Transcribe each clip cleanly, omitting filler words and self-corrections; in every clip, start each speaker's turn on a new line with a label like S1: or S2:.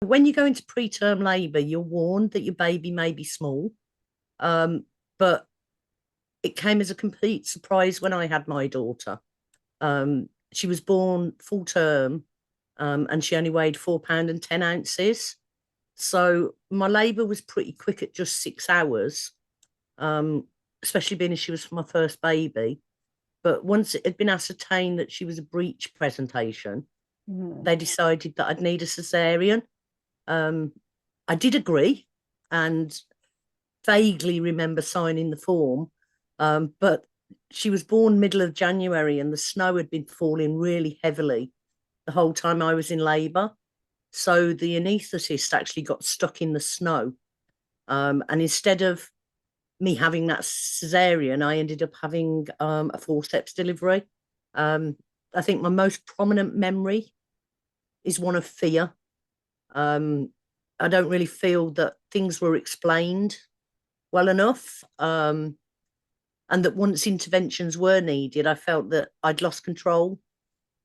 S1: When you go into preterm labour, you're warned that your baby may be small, but it came as a complete surprise when I had my daughter. She was born full term, and she only weighed £4 and 10 ounces. So my labour was pretty quick at just 6 hours, especially being as she was my first baby. But once it had been ascertained that she was a breech presentation, they decided that I'd need a cesarean. I did agree and vaguely remember signing the form, but she was born middle of January and the snow had been falling really heavily the whole time I was in labour. So the anaesthetist actually got stuck in the snow. And instead of me having that cesarean, I ended up having a forceps delivery. I think my most prominent memory is one of fear. I don't really feel that things were explained well enough. And that once interventions were needed, I felt that I'd lost control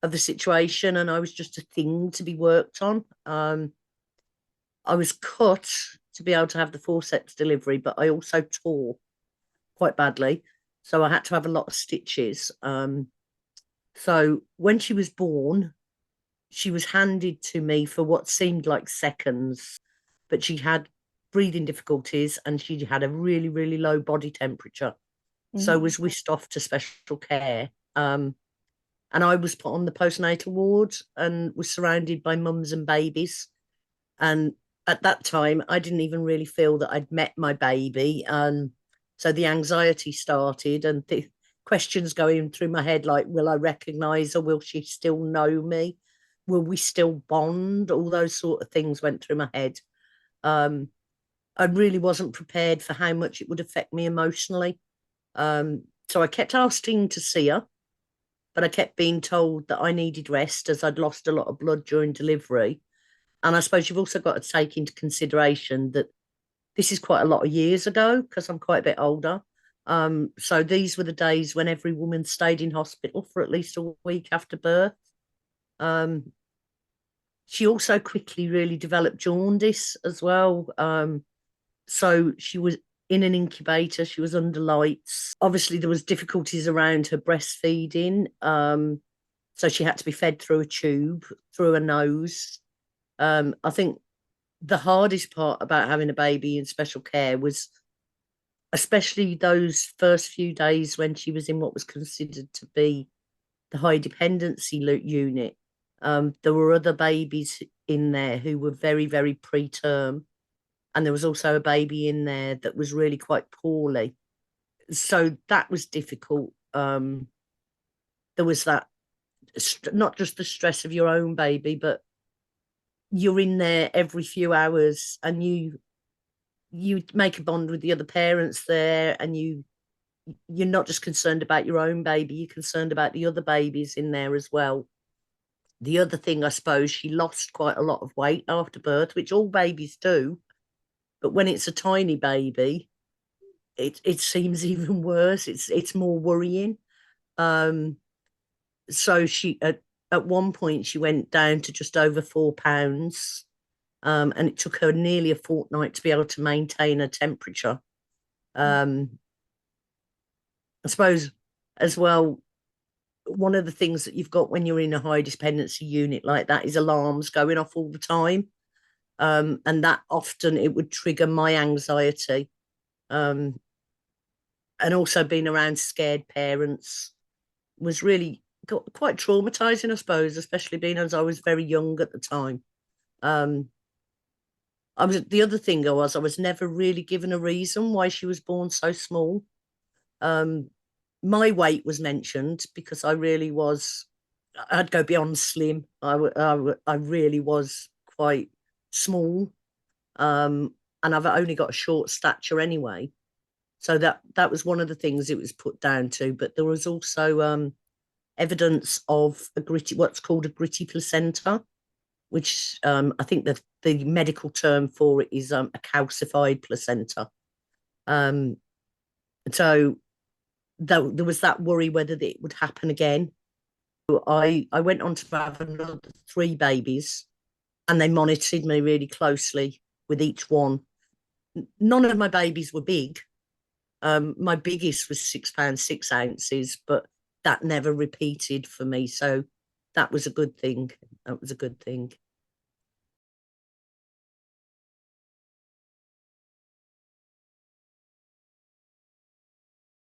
S1: of the situation and I was just a thing to be worked on. I was cut to be able to have the forceps delivery, but I also tore quite badly. So I had to have a lot of stitches. So when she was born, she was handed to me for what seemed like seconds, but she had breathing difficulties and she had a really, really low body temperature. So was whisked off to special care. And I was put on the postnatal ward and was surrounded by mums and babies. And at that time, I didn't even really feel that I'd met my baby. So the anxiety started and the questions going through my head like, will I recognise her? Will she still know me? Will we still bond? All those sort of things went through my head. I really wasn't prepared for how much it would affect me emotionally. So I kept asking to see her, but I kept being told that I needed rest as I'd lost a lot of blood during delivery. And I suppose you've also got to take into consideration that this is quite a lot of years ago because I'm quite a bit older. So these were the days when every woman stayed in hospital for at least a week after birth. She also quickly really developed jaundice as well. So she was in an incubator, she was under lights. Obviously, there was difficulties around her breastfeeding. So she had to be fed through a tube, through a nose. I think the hardest part about having a baby in special care was especially those first few days when she was in what was considered to be the high dependency unit. There were other babies in there who were very, very preterm. And there was also a baby in there that was really quite poorly. So that was difficult. There was that, not just the stress of your own baby, but you're in there every few hours and you make a bond with the other parents there and you're not just concerned about your own baby, you're concerned about the other babies in there as well. The other thing, I suppose, she lost quite a lot of weight after birth, which all babies do. But when it's a tiny baby, it seems even worse. It's more worrying. So she at one point she went down to just over £4, and it took her nearly a fortnight to be able to maintain her temperature. I suppose as well, one of the things that you've got when you're in a high dependency unit like that is alarms going off all the time. And that often it would trigger my anxiety. And also being around scared parents was really quite traumatizing, I suppose, especially being as I was very young at the time. The other thing I was never really given a reason why she was born so small. My weight was mentioned because I'd go beyond slim. I really was quite small. And I've only got a short stature anyway. So that was one of the things it was put down to. But there was also evidence of what's called a gritty placenta, which I think the medical term for it is a calcified placenta. So there was that worry whether it would happen again. I went on to have another 3 babies, and they monitored me really closely with each one. None of my babies were big. My biggest was £6 6 ounces, but that never repeated for me. So that was a good thing. That was a good thing.